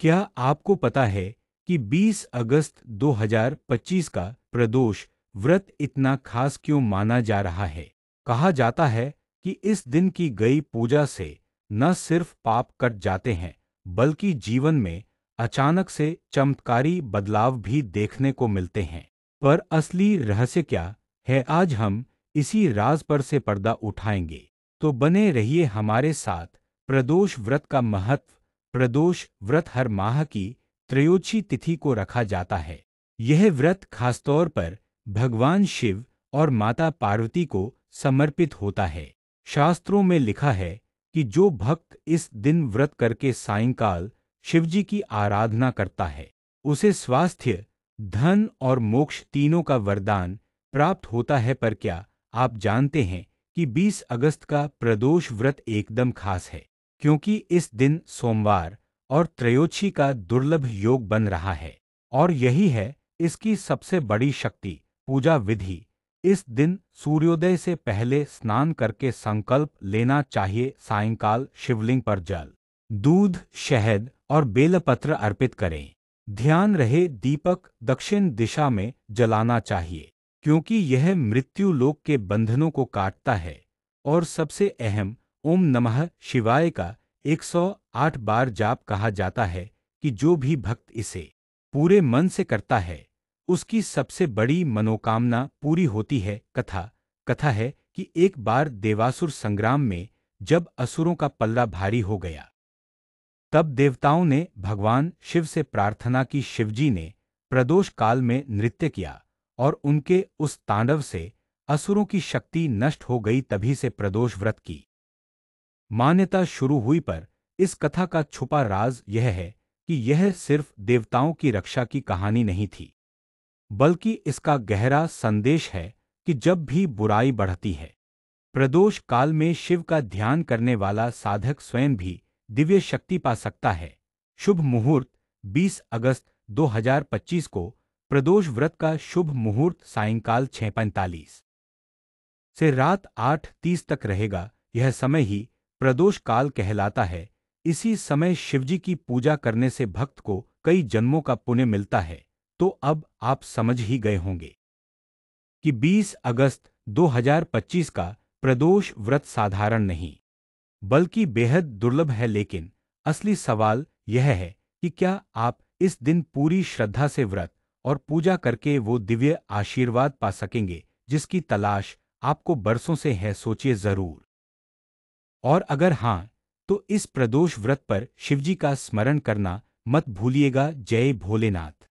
क्या आपको पता है कि 20 अगस्त 2025 का प्रदोष व्रत इतना खास क्यों माना जा रहा है? कहा जाता है कि इस दिन की गई पूजा से न सिर्फ पाप कट जाते हैं, बल्कि जीवन में अचानक से चमत्कारी बदलाव भी देखने को मिलते हैं। पर असली रहस्य क्या है, आज हम इसी राज पर से पर्दा उठाएंगे। तो बने रहिए हमारे साथ। प्रदोष व्रत का महत्व। प्रदोष व्रत हर माह की त्रयोदशी तिथि को रखा जाता है। यह व्रत खासतौर पर भगवान शिव और माता पार्वती को समर्पित होता है। शास्त्रों में लिखा है कि जो भक्त इस दिन व्रत करके सायंकाल शिवजी की आराधना करता है, उसे स्वास्थ्य, धन और मोक्ष तीनों का वरदान प्राप्त होता है। पर क्या आप जानते हैं कि 20 अगस्त का प्रदोष व्रत एकदम खास है? क्योंकि इस दिन सोमवार और त्रयोदशी का दुर्लभ योग बन रहा है। और यही है इसकी सबसे बड़ी शक्ति, पूजा विधि। इस दिन सूर्योदय से पहले स्नान करके संकल्प लेना चाहिए। सायंकाल शिवलिंग पर जल, दूध, शहद और बेलपत्र अर्पित करें। ध्यान रहे दीपक दक्षिण दिशा में जलाना चाहिए, क्योंकि यह मृत्यु लोक के बंधनों को काटता है। और सबसे अहम, ओम नमः शिवाय का 108 बार जाप। कहा जाता है कि जो भी भक्त इसे पूरे मन से करता है, उसकी सबसे बड़ी मनोकामना पूरी होती है। कथा है कि एक बार देवासुर संग्राम में जब असुरों का पल्ला भारी हो गया, तब देवताओं ने भगवान शिव से प्रार्थना की। शिवजी ने प्रदोष काल में नृत्य किया और उनके उस तांडव से असुरों की शक्ति नष्ट हो गई। तभी से प्रदोष व्रत की मान्यता शुरू हुई। पर इस कथा का छुपा राज यह है कि यह सिर्फ देवताओं की रक्षा की कहानी नहीं थी, बल्कि इसका गहरा संदेश है कि जब भी बुराई बढ़ती है, प्रदोष काल में शिव का ध्यान करने वाला साधक स्वयं भी दिव्य शक्ति पा सकता है। शुभ मुहूर्त 20 अगस्त 2025 को प्रदोष व्रत का शुभ मुहूर्त सायंकाल 6:45 से रात 8:30 तक रहेगा। यह समय ही प्रदोष काल कहलाता है। इसी समय शिवजी की पूजा करने से भक्त को कई जन्मों का पुण्य मिलता है। तो अब आप समझ ही गए होंगे कि 20 अगस्त 2025 का प्रदोष व्रत साधारण नहीं, बल्कि बेहद दुर्लभ है। लेकिन असली सवाल यह है कि क्या आप इस दिन पूरी श्रद्धा से व्रत और पूजा करके वो दिव्य आशीर्वाद पा सकेंगे जिसकी तलाश आपको बरसों से है? सोचिए जरूर। और अगर हाँ, तो इस प्रदोष व्रत पर शिवजी का स्मरण करना मत भूलिएगा। जय भोलेनाथ।